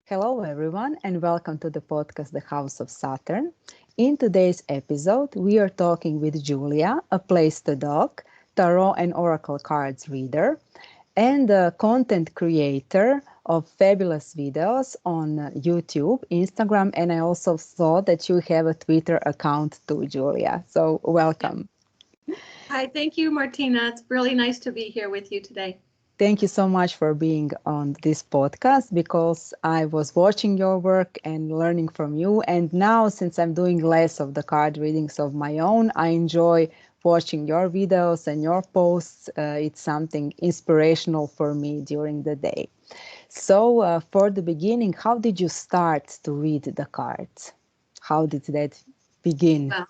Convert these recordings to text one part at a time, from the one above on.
Hello, everyone, and welcome to the podcast, The House of Saturn. In today's episode, we are talking with Julia, a place to dock, tarot and oracle cards reader, and a content creator of fabulous videos on YouTube, Instagram, and I also saw that you have a Twitter account too, Julia. So, welcome. Hi, thank you, Martina. It's really nice to be here with you today. Thank you so much for being on this podcast because I was watching your work and learning from you. And now, since I'm doing less of the card readings of my own, I enjoy watching your videos and your posts. It's something inspirational for me during the day. So, for the beginning, how did you start to read the cards? How did that begin? Well,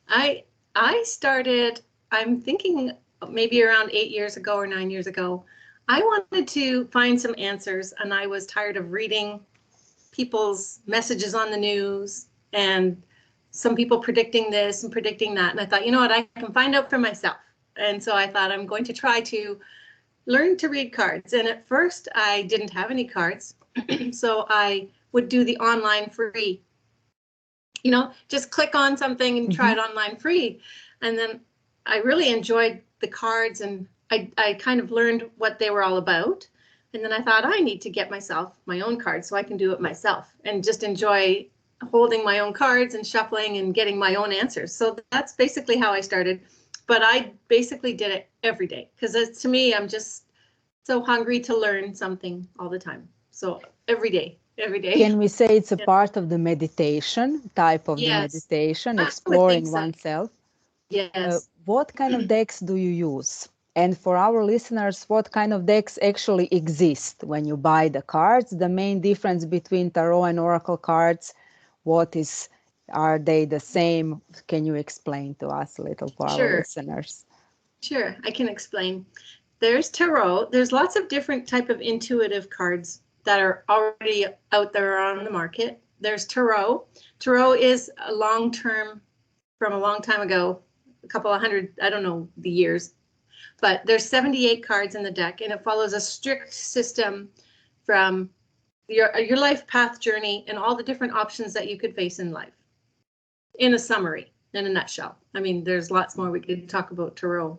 I started, I'm thinking maybe around 8 years ago or 9 years ago. I wanted to find some answers, and I was tired of reading people's messages on the news and some people predicting this and predicting that. And I thought, you know what, I can find out for myself. And so I thought I'm going to try to learn to read cards. And at first, I didn't have any cards. So I would do the online free, just click on something and try it online free. And then I really enjoyed the cards, and I kind of learned what they were all about. And then I thought I need to get myself my own cards so I can do it myself and just enjoy holding my own cards and shuffling and getting my own answers. So that's basically how I started. But I basically did it every day because to me, I'm just so hungry to learn something all the time. So every day. Can we say it's a part of the meditation, type of the Yes, meditation, I would think exploring so. oneself? Yes. What kind of decks do you use? And for our listeners, what kind of decks actually exist when you buy the cards? The main difference between tarot and oracle cards, are they the same? Can you explain to us a little for our Sure. listeners? Sure, I can explain. There's tarot. There's lots of different type of intuitive cards that are already out there on the market. There's tarot. Tarot is a long-term, from a long time ago, a couple of hundred, I don't know the years, but there's 78 cards in the deck, and it follows a strict system from your life path journey and all the different options that you could face in life. In a summary, in a nutshell. I mean, there's lots more we could talk about tarot,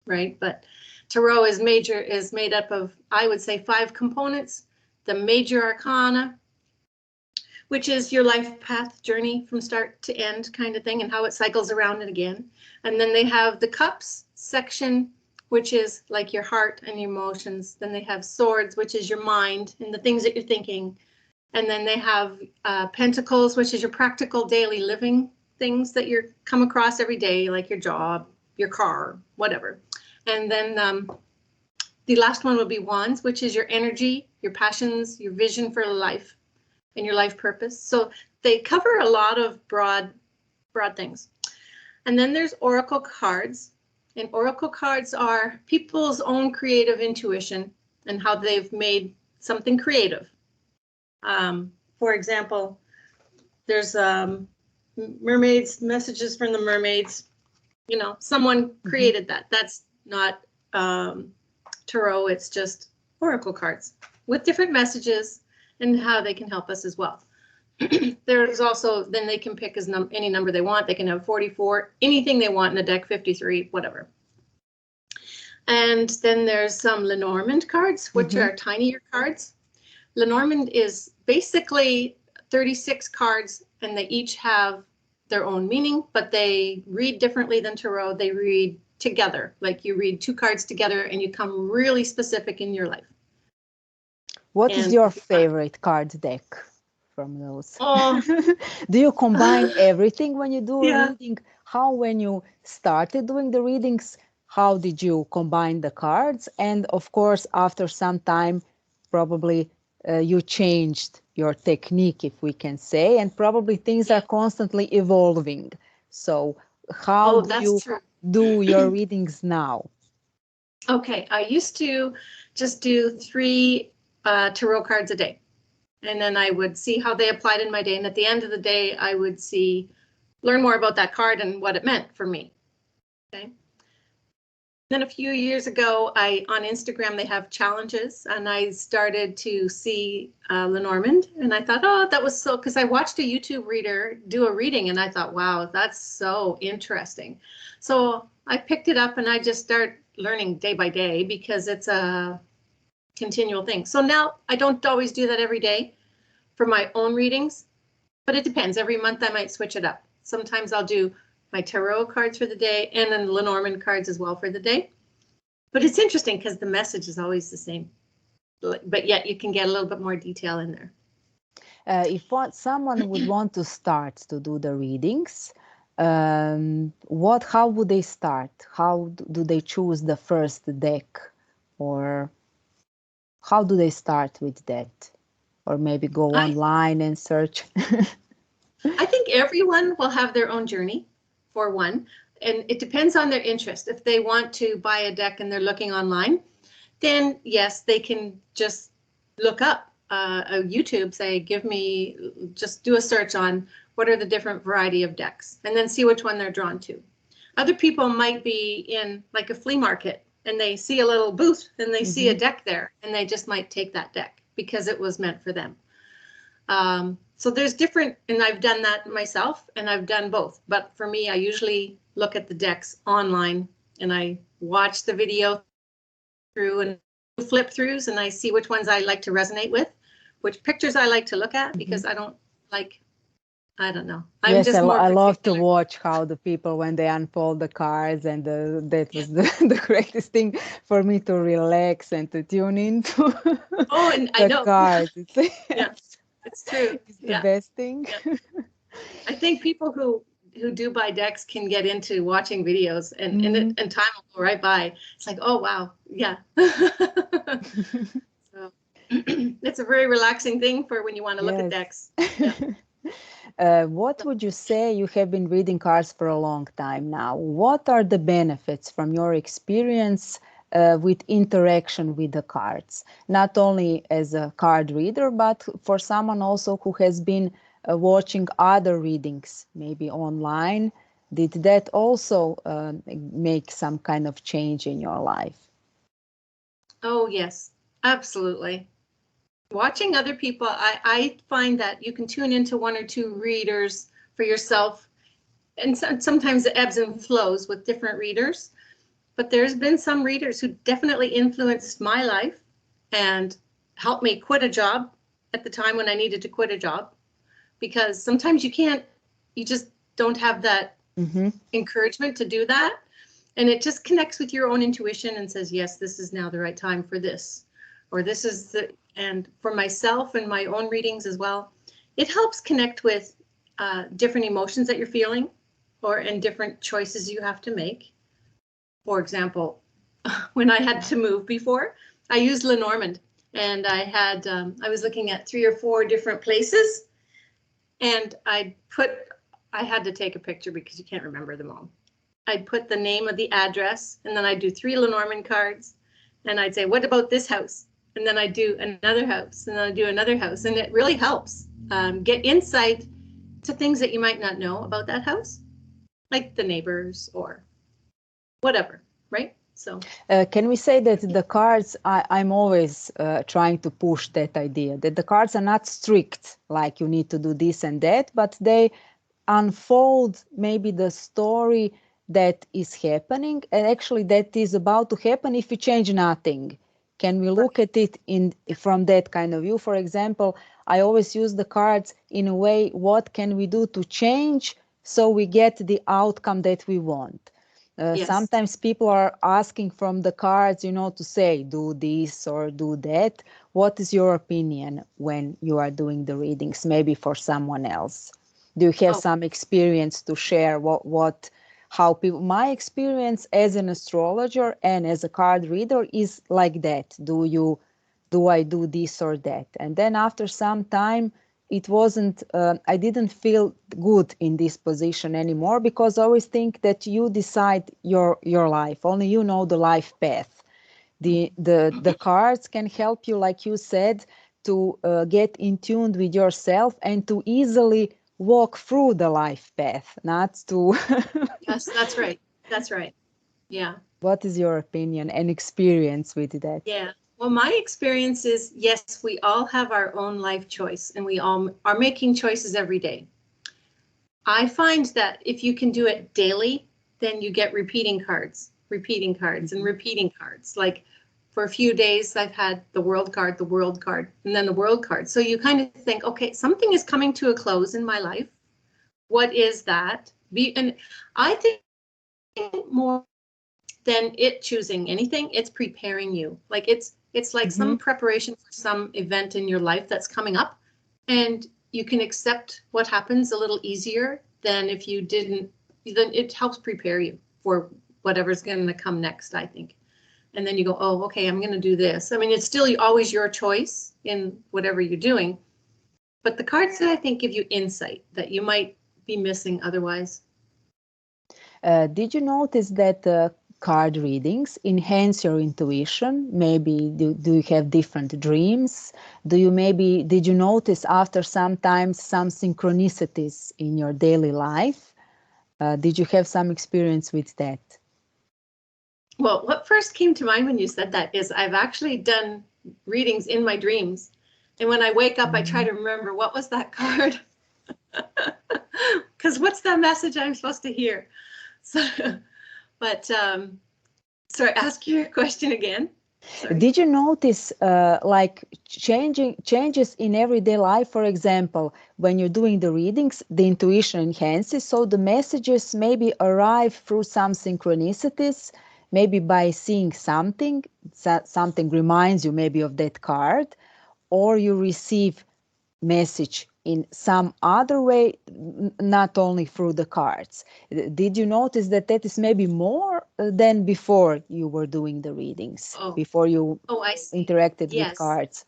right? But tarot is made up of, I would say, 5 components. The major arcana, which is your life path journey from start to end kind of thing, and how it cycles around it again. And then they have the cups section, which is like your heart and your emotions. Then they have swords, which is your mind and the things that you're thinking. And then they have pentacles, which is your practical daily living things that you come across every day, like your job, your car, whatever. And then the last one would be wands, which is your energy, your passions, your vision for life, and your life purpose. So they cover a lot of broad things. And then there's oracle cards. And oracle cards are people's own creative intuition and how they've made something creative. For example, there's mermaids, messages from the mermaids. Someone created that. That's not tarot. It's just oracle cards with different messages and how they can help us as well. There's also, then they can pick any number they want. They can have 44, anything they want in a deck, 53, whatever. And then there's some Lenormand cards, which are tinier cards. Lenormand is basically 36 cards, and they each have their own meaning, but they read differently than tarot. They read together, like you read 2 cards together and you come really specific in your life. What is your favorite card deck from those? Oh, Do you combine everything when you do yeah. reading? When you started doing the readings, how did you combine the cards? And of course, after some time, probably you changed your technique, if we can say, and probably things are constantly evolving. So how do you do your readings now? Okay, I used to just do 3 tarot cards a day. And then I would see how they applied in my day. And at the end of the day, I would learn more about that card and what it meant for me. Okay. Then a few years ago, on Instagram, they have challenges, and I started to see Lenormand, and I thought, oh, that was so, because I watched a YouTube reader do a reading, and I thought, wow, that's so interesting. So I picked it up, and I just start learning day by day because it's a continual thing. So now I don't always do that every day for my own readings, but it depends. Every month I might switch it up. Sometimes I'll do my tarot cards for the day and then Lenormand cards as well for the day. But it's interesting because the message is always the same, but yet you can get a little bit more detail in there. If someone would want to start to do the readings, how would they start? How do they choose the first deck, or how do they start with that? Or maybe go online and search? I think everyone will have their own journey, for one, and it depends on their interest. If they want to buy a deck and they're looking online, then yes, they can just look up YouTube, say, just do a search on what are the different variety of decks, and then see which one they're drawn to. Other people might be in like a flea market and they see a little booth and they see a deck there, and they just might take that deck because it was meant for them. So there's different, and I've done that myself, and I've done both. But for me, I usually look at the decks online, and I watch the video through and flip throughs, and I see which ones I like to resonate with, which pictures I like to look at, because I don't know. Yes, I love to watch how the people, when they unfold the cards, and that was the greatest thing for me, to relax and to tune into the cards. It's true. It's the best thing. Yeah. I think people who do buy decks can get into watching videos, and time will go right by. It's like, oh wow, yeah. So it's a very relaxing thing for when you want to look at decks. Yeah. What would you say? You have been reading cards for a long time now. What are the benefits from your experience with interaction with the cards? Not only as a card reader, but for someone also who has been watching other readings, maybe online. Did that also make some kind of change in your life? Oh, yes, absolutely. Watching other people, I find that you can tune into one or two readers for yourself, and sometimes it ebbs and flows with different readers. But there's been some readers who definitely influenced my life and helped me quit a job at the time when I needed to quit a job, because sometimes you just don't have that encouragement to do that. And it just connects with your own intuition and says, yes, this is now the right time for this, or this is and for myself and my own readings as well, it helps connect with different emotions that you're feeling, and different choices you have to make. For example, when I had to move before, I used Lenormand, and I was looking at 3 or 4 different places, and I had to take a picture because you can't remember them all. I'd put the name of the address, and then I'd do 3 Lenormand cards, and I'd say, what about this house? And then I'd do another house, and then I'd do another house, and it really helps get insight to things that you might not know about that house, like the neighbors or whatever, right? So can we say that the cards, I'm always trying to push that idea that the cards are not strict, like you need to do this and that, but they unfold maybe the story that is happening, and actually that is about to happen if you change nothing. Can we look at it from that kind of view? For example, I always use the cards in a way, what can we do to change so we get the outcome that we want? Yes. Sometimes people are asking from the cards, to say, do this or do that. What is your opinion when you are doing the readings, maybe for someone else? Do you have some experience to share how people, my experience as an astrologer and as a card reader is like that. Do I do this or that? And then after some time, it wasn't, I didn't feel good in this position anymore, because I always think that you decide your life. Only you know the life path. The cards can help you, like you said, to get in tune with yourself and to easily walk through the life path, not to... Yes, that's right. That's right. Yeah. What is your opinion and experience with that? Yeah. Well, my experience is yes, we all have our own life choice and we all are making choices every day. I find that if you can do it daily, then you get repeating cards, and repeating cards. Like for a few days, I've had the world card, and then the world card. So you kind of think, okay, something is coming to a close in my life. What is that? And I think more than it choosing anything, it's preparing you. Like it's like Mm-hmm. some preparation for some event in your life that's coming up, and you can accept what happens a little easier than if you didn't. Then it helps prepare you for whatever's going to come next, I think. And then you go, oh, okay, I'm going to do this. I mean, it's still always your choice in whatever you're doing, but the cards that I think give you insight that you might be missing otherwise. Did you notice that card readings enhance your intuition? Maybe do you have different dreams? Did you notice after sometimes some synchronicities in your daily life? Did you have some experience with that? Well, what first came to mind when you said that is I've actually done readings in my dreams. And when I wake up, I try to remember what was that card? Because what's that message I'm supposed to hear? So, but sorry, ask your question again. Sorry. Did you notice like changes in everyday life? For example, when you're doing the readings, the intuition enhances, so the messages maybe arrive through some synchronicities, maybe by seeing something, something reminds you maybe of that card, or you receive message in some other way, not only through the cards. Did you notice that that is maybe more than before you were doing the readings, before you I see. interacted with Yes. cards?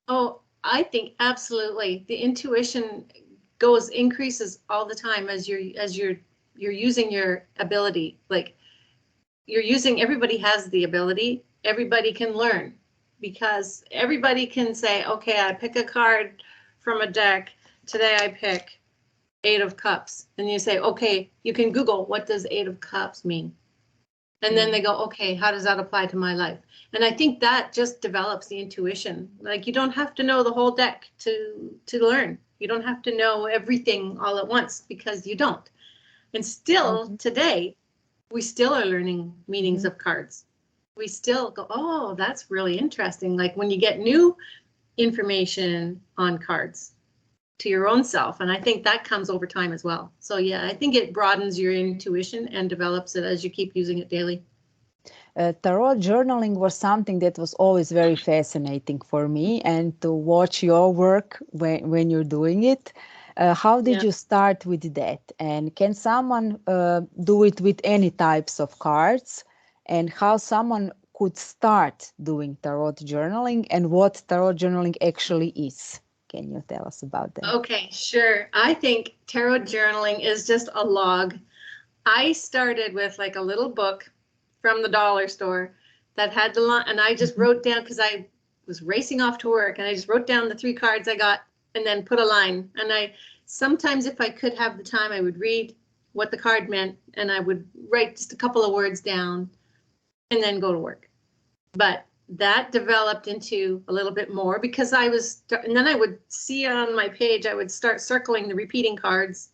Oh, I think absolutely. The intuition increases all the time as you're using your ability. Like everybody has the ability. Everybody can learn because everybody can say, okay, I pick a card from a deck. Today I pick 8 of Cups. And you say, okay, you can Google what does 8 of Cups mean? And then they go, okay, how does that apply to my life? And I think that just develops the intuition. Like you don't have to know the whole deck to learn. You don't have to know everything all at once because you don't. And still today, we still are learning meanings of cards. We still go, oh, that's really interesting. Like when you get new information on cards to your own self. And I think that comes over time as well. So yeah, I think it broadens your intuition and develops it as you keep using it daily. Tarot journaling was something that was always very fascinating for me, and to watch your work when you're doing it. How did you start with that? And can someone do it with any types of cards? And how someone could start doing tarot journaling, and what tarot journaling actually is? Can you tell us about that? Okay, sure. I think tarot journaling is just a log. I started with like a little book from the dollar store that had the line, and I just wrote down because I was racing off to work, and I just wrote down the 3 cards I got and then put a line. And I sometimes, if I could have the time, I would read what the card meant, and I would write just a couple of words down and then go to work. But that developed into a little bit more because and then I would see on my page, I would start circling the repeating cards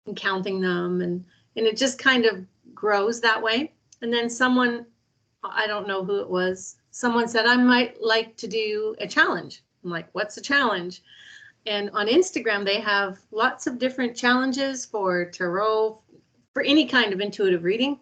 and counting them, and it just kind of grows that way. And then someone, I don't know who it was, someone said, I might like to do a challenge. I'm like, what's a challenge? And on Instagram, they have lots of different challenges for tarot, for any kind of intuitive reading.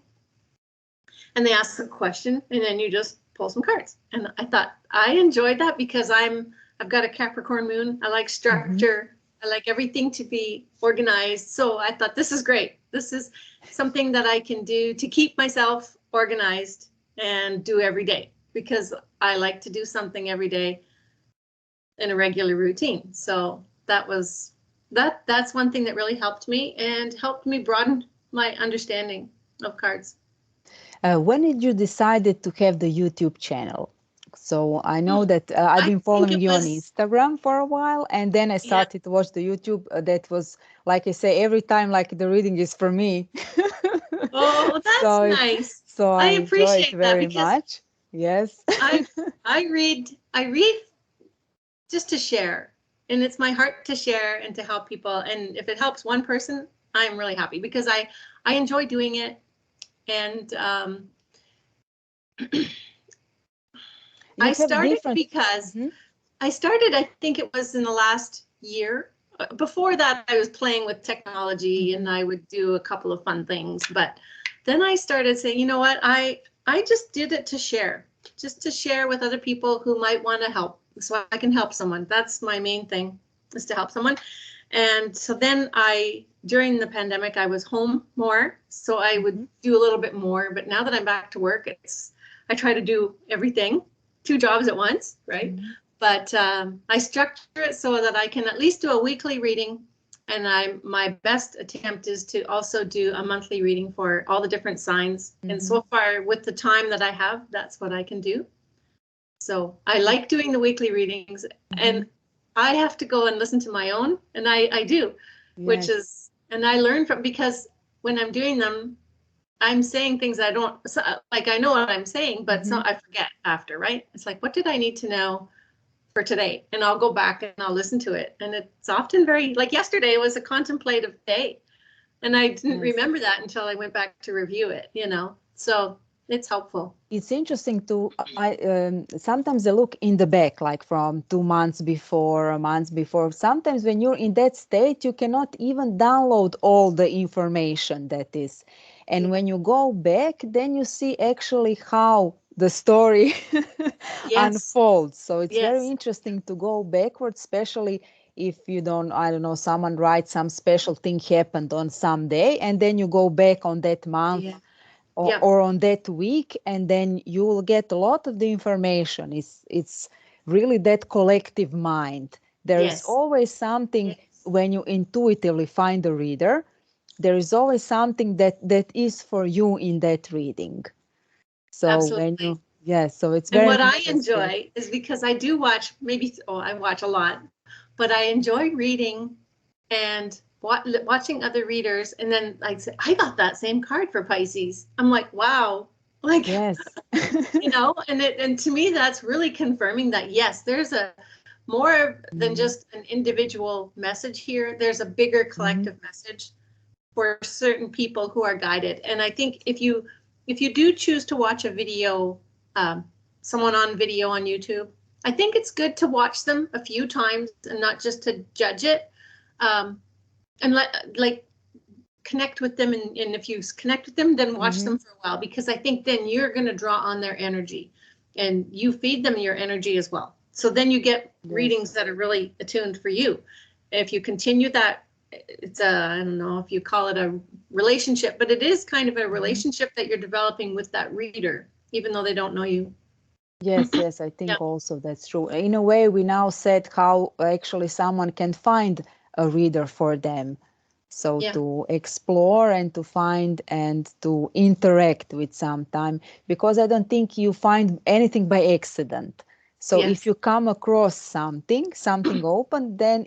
And they ask a question, and then you just pull some cards. And I thought I enjoyed that because I've got a Capricorn moon. I like structure. I like everything to be organized. So I thought this is great. This is something that I can do to keep myself organized and do every day because I like to do something every day in a regular routine. So that's one thing that really helped me and helped me broaden my understanding of cards. When did you decided to have the YouTube channel? So I know that I've been following you on Instagram for a while, and then I started to watch the YouTube. That was, like I say, every time like the reading is for me. Oh, that's nice. So I I enjoy it appreciate that very because much. Yes. I I read just to share, and it's my heart to share and to help people. And if it helps one person, I'm really happy because I enjoy doing it. And You I have started different. because Mhm. I think it was in the last year. Before that, I was playing with technology and Mhm. I would do a couple of fun things. But then I started saying, you know what, I just did it to share, just to share with other people who might want to help, so I can help someone. That's my main thing, is to help someone. And so then during the pandemic, I was home more, so I would Mhm. do a little bit more. But now that I'm back to work, I try to do everything, two jobs at once, right? Mhm. But I structure it so that I can at least do a weekly reading, and my best attempt is to also do a monthly reading for all the different signs. And Mhm. so far, with the time that I have, that's what I can do. So I like doing the weekly readings, and Mhm. I have to go and listen to my own, and I do, which Yes. is, and I learn from, because when I'm doing them, I'm saying things I don't, like, I know what I'm saying, but so Mhm. I forget after, right? It's like, what did I need to know for today? And I'll go back and I'll listen to it. And it's often very, like yesterday was a contemplative day. And I didn't Yes. remember that until I went back to review it. So it's helpful. It's interesting to I sometimes I look in the back, like from 2 months before, a month before. Sometimes when you're in that state, you cannot even download all the information that is. And Yeah. when you go back, then you see actually how the story Yes. unfolds. So it's very Yes. interesting to go backwards, especially if you don't, I don't know, someone writes some special thing happened on some day, and then you go back on that month Yeah. Yeah. or on that week, and then you will get a lot of the information. It's really that collective mind. There is Yes. always something. Yes. When you intuitively find a reader, there is always something that is for you in that reading. So when Absolutely. you, yes, so it's And very what I interesting. enjoy is, because I do watch, I watch a lot, but I enjoy reading and watching other readers. And then I say, I got that same card for Pisces. I'm like, wow, like, Yes. and to me, that's really confirming that, yes, there's a more than Mhm. just an individual message here. There's a bigger Mhm. collective message for certain people who are guided. And I think if you do choose to watch a video, um, someone on video on YouTube, I think it's good to watch them a few times and not just to judge it, um, and like connect with them. And if you connect with them, then watch Mhm. them for a while, because I think then you're going to draw on their energy, and you feed them your energy as well. So then you get Yes. readings that are really attuned for you. If you continue that, it's I don't know if you call it a relationship, but it is kind of a Mhm. relationship that you're developing with that reader, even though they don't know you. Yes, yes, I Yeah, think also that's true. In a way, we now said how actually someone can find a reader for them. So yeah, to explore and to find and to interact with some time, because I don't think you find anything by accident. So if yes, you come across something open, then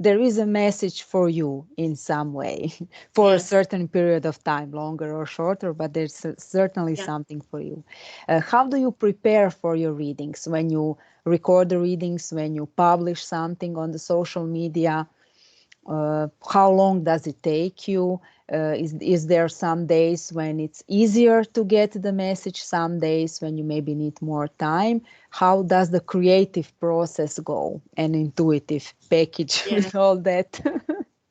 there is a message for you in some way for a yes, certain period of time, longer or shorter, but there's certainly yeah. something for you. How do you prepare for your readings? When you record the readings, when you publish something on the social media, how long does it take you? Is there some days when it's easier to get the message, some days when you maybe need more time? How does the creative process go, an intuitive package Yeah. with all that?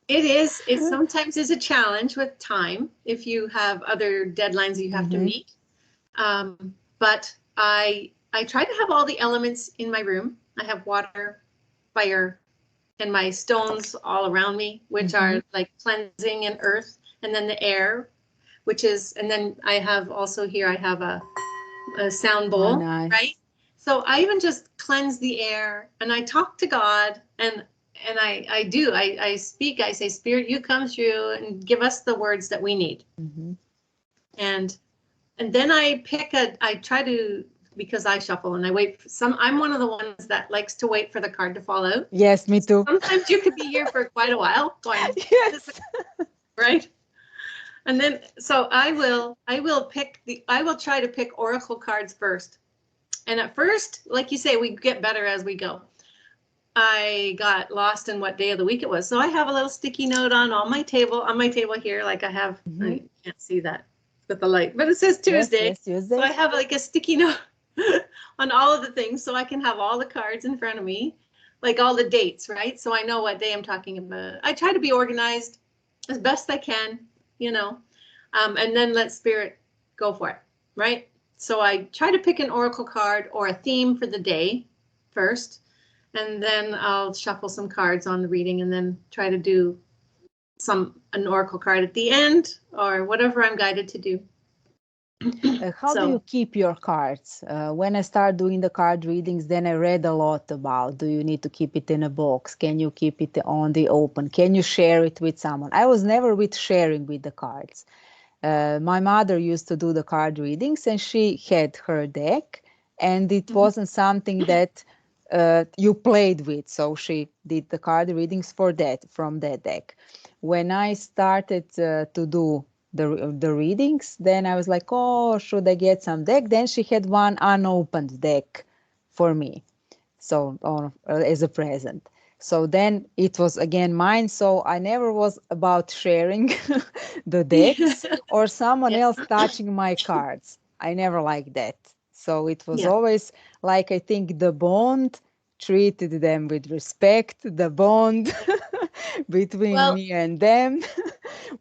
It is. It sometimes is a challenge with time if you have other deadlines that you have to Hmm. meet. But I try to have all the elements in my room. I have water, fire, and my stones all around me, which Hmm. are like cleansing and earth, and then the air, and then I have also here, I have a sound Oh, bowl, right? nice. So I even just cleanse the air, and I talk to God, and I speak, I say, Spirit, you come through and give us the words that we need. Hmm. And then I try to, because I shuffle and I wait for I'm one of the ones that likes to wait for the card to fall out. Yes, me too. Sometimes you could be here for quite a while going, Yes. right? And then, so I will try to pick oracle cards first. And at first, like you say, we get better as we go. I got lost in what day of the week it was. So I have a little sticky note on my table here. Like I can't see that with the light, but it says Tuesday. Yes, Tuesday. So I have like a sticky note on all of the things so I can have all the cards in front of me, like all the dates, right? So I know what day I'm talking about. I try to be organized as best I can, and then let spirit go for it, right? So I try to pick an oracle card or a theme for the day first, and then I'll shuffle some cards on the reading and then try to do an oracle card at the end or whatever I'm guided to do. How do you keep your cards? When I start doing the card readings, then I read a lot about, do you need to keep it in a box? Can you keep it on the open? Can you share it with someone? I was never with sharing with the cards. My mother used to do the card readings and she had her deck, and it wasn't something that you played with. So she did the card readings from that deck. When I started to do the readings, then I was like, oh, should I get some deck? Then she had one unopened deck for me, so as a present. So then it was again mine. So I never was about sharing the decks or someone else touching my cards. I never liked that. So it was always like, I think the bond treated them with respect, the bond between me and them.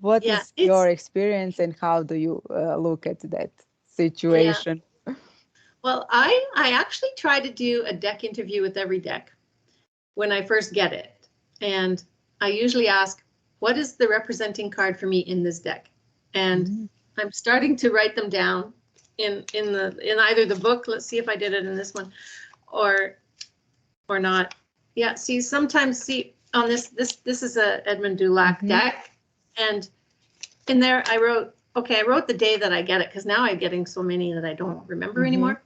What is your experience and how do you look at that situation? Well, I actually try to do a deck interview with every deck when I first get it. And I usually ask, what is the representing card for me in this deck? And I'm starting to write them down in either the book. Let's see if I did it in this one or not. Yeah, sometimes on this is a Edmund Dulac deck. And in there I wrote the day that I get it, because now I'm getting so many that I don't remember anymore.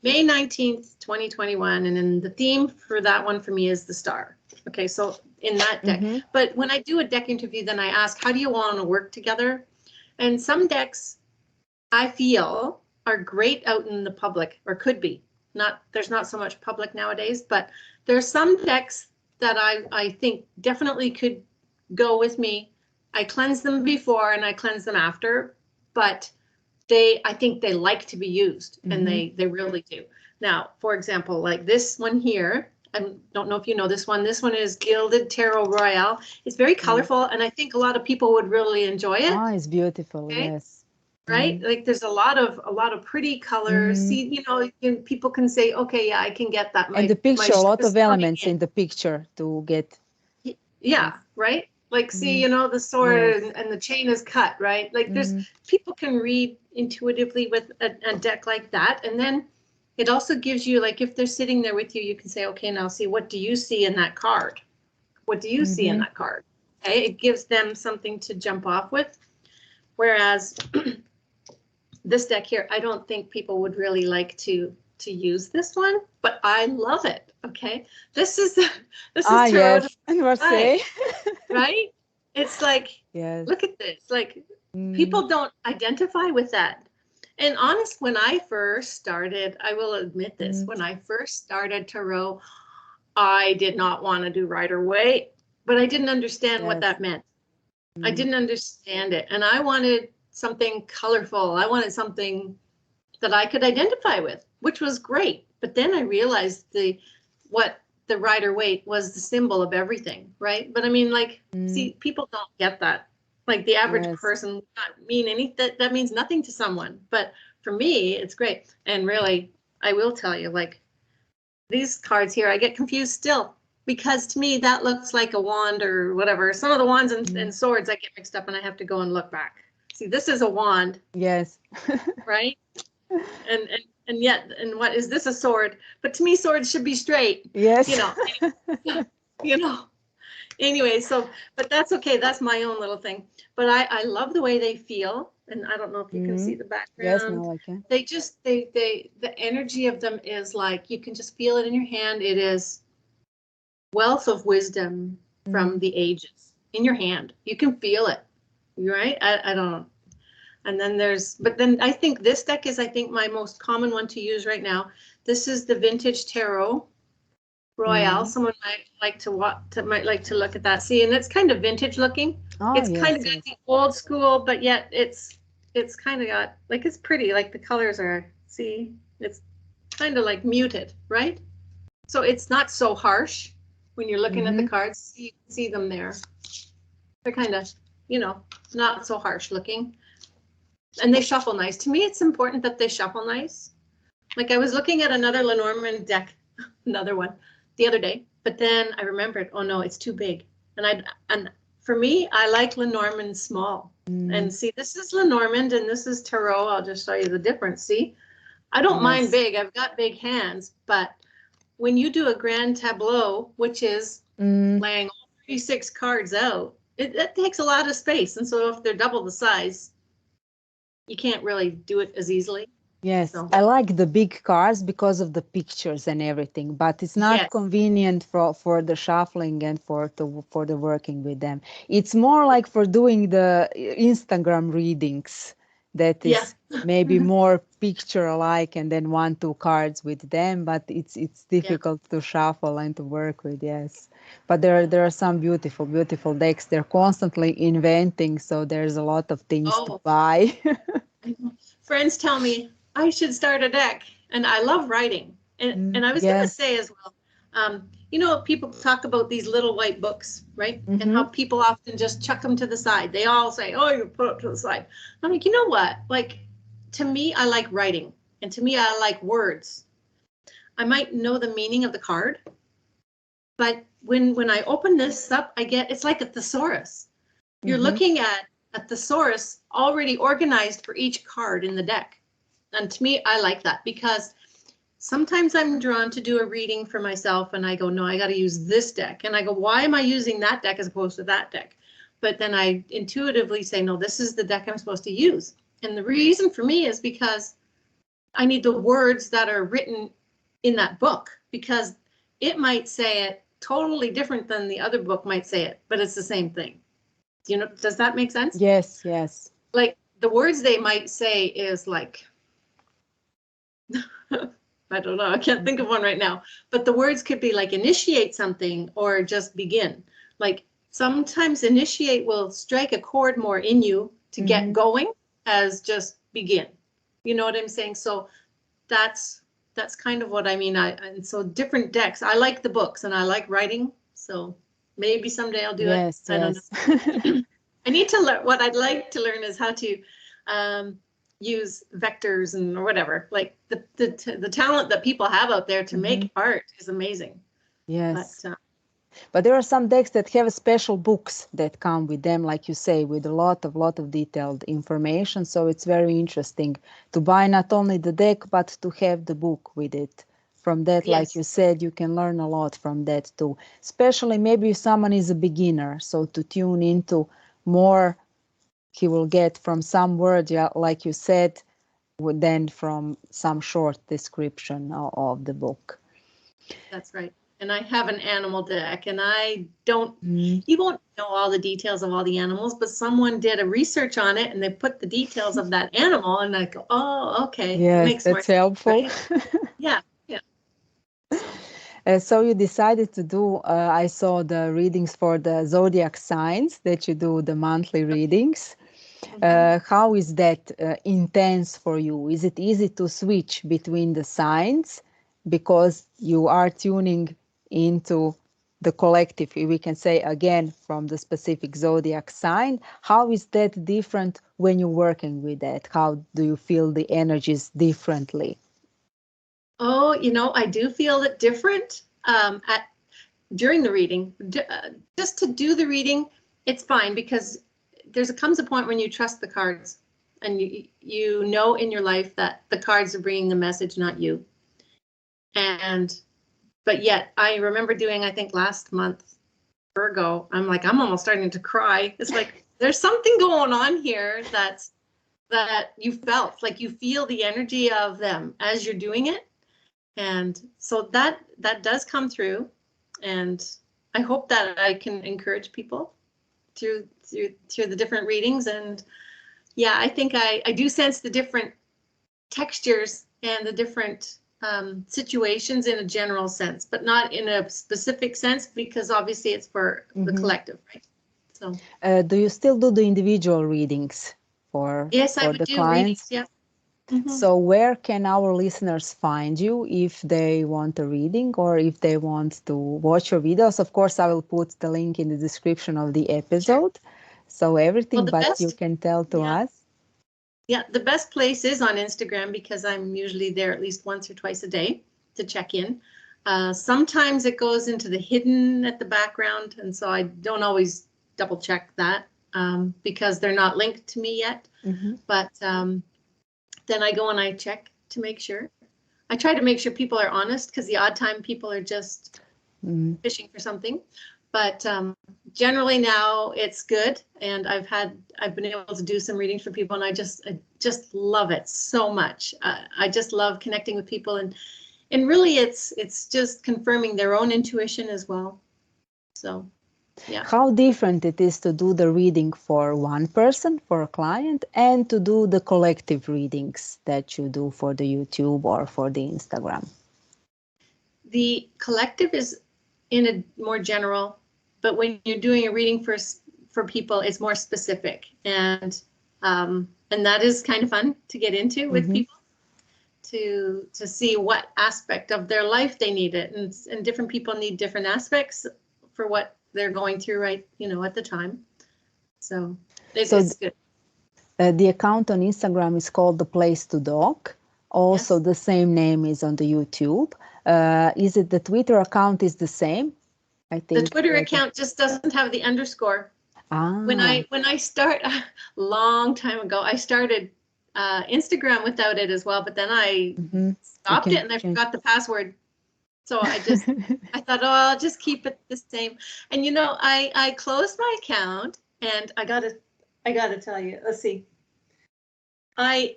May 19th, 2021. And then the theme for that one for me is the star. Okay, so in that deck. But when I do a deck interview, then I ask, how do you want to work together? And some decks I feel are great out in the public, or could be. There's not so much public nowadays, but there's some decks that I think definitely could go with me. I cleanse them before and I cleanse them after, but I think they like to be used, and they really do. Now, for example, like this one here, I don't know if you know this one. This one is Gilded Tarot Royale. It's very colorful, and I think a lot of people would really enjoy it. Oh, it's beautiful. Okay? Yes. Right? Like there's a lot of pretty colors. See, people can say, okay, yeah, I can get that. And the picture, a lot of elements in the picture to get. Yeah, right? Like, see, the sword and the chain is cut, right? Like people can read intuitively with a deck like that. And then it also gives you, like, if they're sitting there with you, you can say, okay, now see, what do you see in that card? What do you see in that card? Okay, it gives them something to jump off with. Whereas this deck here, I don't think people would really like to use this one, but I love it. Okay, this is tarot. Yes, and Marseille. Right? It's like, look at this. Like, people don't identify with that. And honest, when I first started, I will admit this, when I first started tarot, I did not want to do Rider-Waite, but I didn't understand what that meant. I didn't understand it. And I wanted something colorful. I wanted something that I could identify with, which was great. But then I realized what the Rider-Waite was the symbol of everything, right? But I mean, like, see, people don't get that. Like, the average person not mean that means nothing to someone. But for me, it's great. And really, I will tell you, like, these cards here, I get confused still, because to me, that looks like a wand or whatever. Some of the wands and swords, I get mixed up and I have to go and look back. See, this is a wand. Yes. Right? And yet, what is this, a sword? But to me, swords should be straight. Yes. Anyway, so, but that's okay. That's my own little thing. But I love the way they feel. And I don't know if you can see the background. Yes, now I can. The energy of them is like, you can just feel it in your hand. It is wealth of wisdom from the ages in your hand. You can feel it, right? I don't know. And then but then I think this deck is, I think, my most common one to use right now. This is the Vintage Tarot Royale. Someone might like to look at that. See, and it's kind of vintage looking. Oh, It's yes, kind of got the old school, but yet it's kind of got, like, it's pretty. Like the colors are, see, it's kind of like muted, right? So it's not so harsh when you're looking at the cards. You can see them there. They're kind of, not so harsh looking. And they shuffle nice. To me, it's important that they shuffle nice. Like, I was looking at another Lenormand deck, another one, the other day, but then I remembered, oh no, it's too big. And for me, I like Lenormand small. And see, this is Lenormand and this is Tarot. I'll just show you the difference. See, I don't mind big. I've got big hands, but when you do a grand tableau, which is laying all 36 cards out, it takes a lot of space. And so if they're double the size, you can't really do it as easily. Yes, So. I like the big cards because of the pictures and everything, but it's not convenient for the shuffling and for the working with them. It's more like for doing the Instagram readings that is maybe more picture-like, and then 1-2 cards with them, but it's difficult to shuffle and to work with, yes. But there are some beautiful decks. They're constantly inventing, so there's a lot of things to buy. Friends tell me I should start a deck, and I love writing. And I was going to say as well, people talk about these little white books, right? And how people often just chuck them to the side. They all say, oh, you put it to the side. I'm like, you know what? Like, to me, I like writing. And to me, I like words. I might know the meaning of the card, but when I open this up, it's like a thesaurus. You're looking at a thesaurus already organized for each card in the deck. And to me, I like that because sometimes I'm drawn to do a reading for myself and I go, no, I got to use this deck. And I go, why am I using that deck as opposed to that deck? But then I intuitively say, no, this is the deck I'm supposed to use. And the reason for me is because I need the words that are written in that book, because it might say it totally different than the other book might say it, but it's the same thing. Does that make sense? Yes. Like the words they might say is like, I don't know, I can't think of one right now, but the words could be like initiate something or just begin. Like sometimes initiate will strike a chord more in you to get going as just begin. You know what I'm saying? So that's kind of what I mean. And so different decks. I like the books and I like writing. So maybe someday I'll do it. I don't know. I need to learn. What I'd like to learn is how to use vectors and or whatever. Like the talent that people have out there to make art is amazing. Yes. But there are some decks that have special books that come with them, like you say, with a lot of detailed information. So it's very interesting to buy not only the deck, but to have the book with it. From that, like you said, you can learn a lot from that too. Especially maybe if someone is a beginner, so to tune into more he will get from some word, like you said, than from some short description of the book. That's right. And I have an animal deck, and you won't know all the details of all the animals, but someone did a research on it and they put the details of that animal, and I go, oh, okay. Yes, makes that's more helpful. Sense, right? Yeah. So you decided to do, I saw the readings for the zodiac signs, that you do the monthly readings. How is that intense for you? Is it easy to switch between the signs because you are tuning into the collective, we can say again, from the specific zodiac sign? How is that different when you're working with that? How do you feel the energies differently? Oh, I do feel it different during the reading. Just to do the reading, it's fine because comes a point when you trust the cards and you know in your life that the cards are bringing the message, not you. But yet I remember doing, I think last month or ago, I'm almost starting to cry. It's like, there's something going on here that you felt, like you feel the energy of them as you're doing it. And so that does come through. And I hope that I can encourage people through the different readings. And Yeah, I think I do sense the different textures and the different situations in a general sense, but not in a specific sense, because obviously it's for the Mm-hmm. collective, right? So Do you still do the individual readings for yes, I would the do readings. clients? Yeah. Mm-hmm. So where can our listeners find you if they want a reading or if they want to watch your videos? Of course, I will put the link in the description of the Sure. episode. So Well, everything, the but you best, can tell to yeah, us. yeah, the best place is on Instagram, because I'm usually there at least once or twice a day to check in. Sometimes it goes into the hidden at the background, and so I don't always double check that because they're not linked to me yet. Mm-hmm. But then I go and I check to make sure. I try to make sure people are honest, because the odd time people are just Mm. fishing for something. But generally now it's good, and I've been able to do some readings for people, and I just love it so much. I just love connecting with people, and really it's just confirming their own intuition as well. So yeah. How different it is to do the reading for one person, for a client, and to do the collective readings that you do for the YouTube or for the Instagram. The collective is in a more general, but when you're doing a reading for people, it's more specific, and that is kind of fun to get into with Mm-hmm. people, to see what aspect of their life they need it, and different people need different aspects for what they're going through right, at the time. So So it's good. the account on Instagram is called The Place to Doc. Also, Yes. the same name is on the YouTube. Is it the Twitter account is the same? I The think. Twitter account just doesn't have the underscore. Ah. When I start a long time ago, I started Instagram without it as well, but then I Mm-hmm. You stopped it can and I change. forgot the password. So I thought, oh, I'll just keep it the same. And I closed my account, and I gotta tell you, let's see. I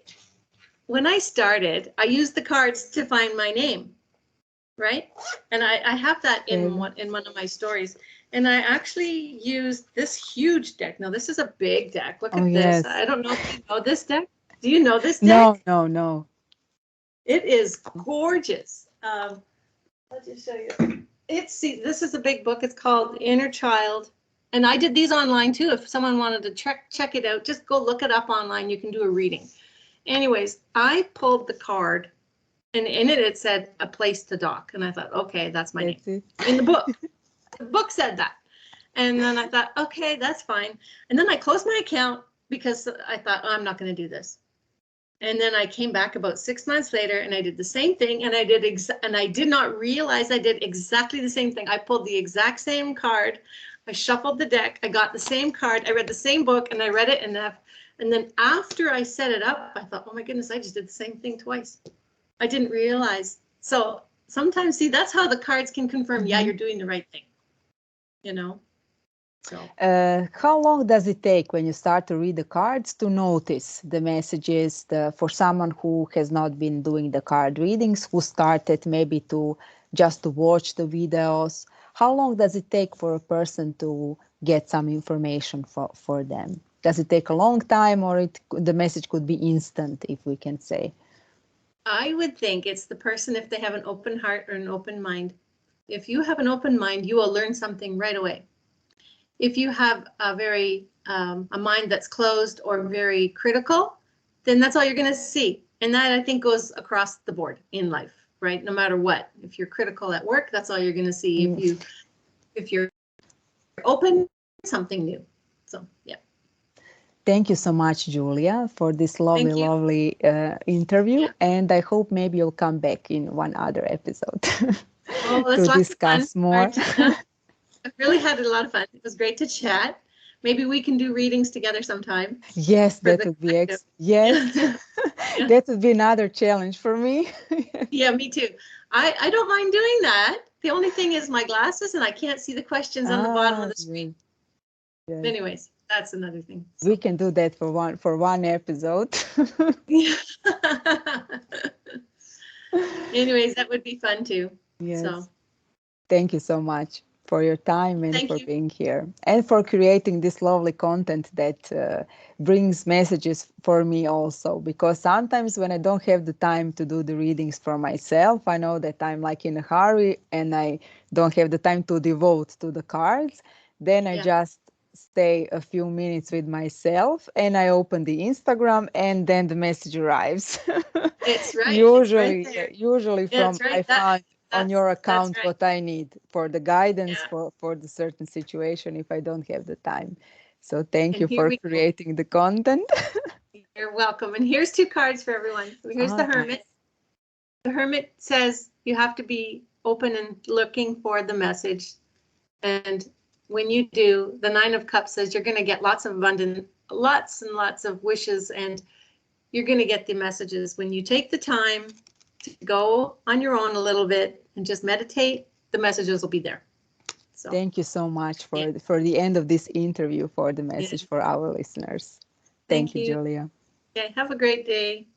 When I started, I used the cards to find my name, right? And I have that in Very. one of my stories. And I actually used this huge deck. Now this is a big deck. Look Oh, at this. yes. I don't know if you know this deck. Do you know this No, deck? no, no. It is gorgeous. I'll just show you. See, this is a big book. It's called Inner Child. And I did these online too. If someone wanted to check it out, just go look it up online. You can do a reading. Anyways, I pulled the card, and in it said A Place to Dock. And I thought, okay, that's my name. That's it. In the book. The book said that. And then I thought, okay, that's fine. And then I closed my account because I thought, oh, I'm not going to do this. And then I came back about 6 months later, and I did the same thing, and I did not realize I did exactly the same thing. I pulled the exact same card. I shuffled the deck. I got the same card. I read the same book, and I read it enough. And then after I set it up, I thought, oh my goodness, I just did the same thing twice. I didn't realize. So sometimes, see, that's how the cards can confirm, yeah, you're doing the right thing. So How long does it take when you start to read the cards to notice the messages for someone who has not been doing the card readings, who started maybe to just to watch the videos? How long does it take for a person to get some information for them? Does it take a long time, or the message could be instant, if we can say? I would think it's the person, if they have an open heart or an open mind. If you have an open mind, you will learn something right away. If you have a mind that's closed or very critical, then that's all you're going to see. And that, I think, goes across the board in life, right? No matter what. If you're critical at work, that's all you're going to see. If you're open, something new. So yeah. Thank you so much, Julia, for this lovely, Thank you. lovely interview. Yeah. And I hope maybe you'll come back in one other episode Oh, to that's lots of fun, discuss more. Martina. I've really had a lot of fun. It was great to chat. Maybe we can do readings together sometime Yes, for that the would be collective. yes. Yeah. Yeah. That would be another challenge for me. Yeah, me too. I don't mind doing that. The only thing is my glasses, and I can't see the questions on the bottom of the screen. Yes, yes. But anyways, that's another thing. We So can do that for one episode. yeah. Anyways, that would be fun too. Yes. So Thank you so much. for your time and Thank for you. being here and for creating this lovely content that brings messages for me also, because sometimes when I don't have the time to do the readings for myself, I know that I'm like in a hurry and I don't have the time to devote to the cards, then I Yeah, just stay a few minutes with myself and I open the Instagram and then the message arrives. it's right. It's right Usually, there. usually Yeah, from it's right. I find on your That's account right. what I need for the guidance Yeah. for the certain situation if I don't have the time. So thank And you here for we go. creating the content. You're welcome. And here's two cards for everyone. Here's Oh, the Hermit. nice. The Hermit says you have to be open and looking for the message. And when you do, the Nine of Cups says you're going to get lots of abundant, lots and lots of wishes, and you're going to get the messages. When you take the time to go on your own a little bit and just meditate, the messages will be there. So, Thank you so much yeah, for the end of this interview for the yeah. message for our listeners. Thank Thank you, you. Julia. Okay, have a great day.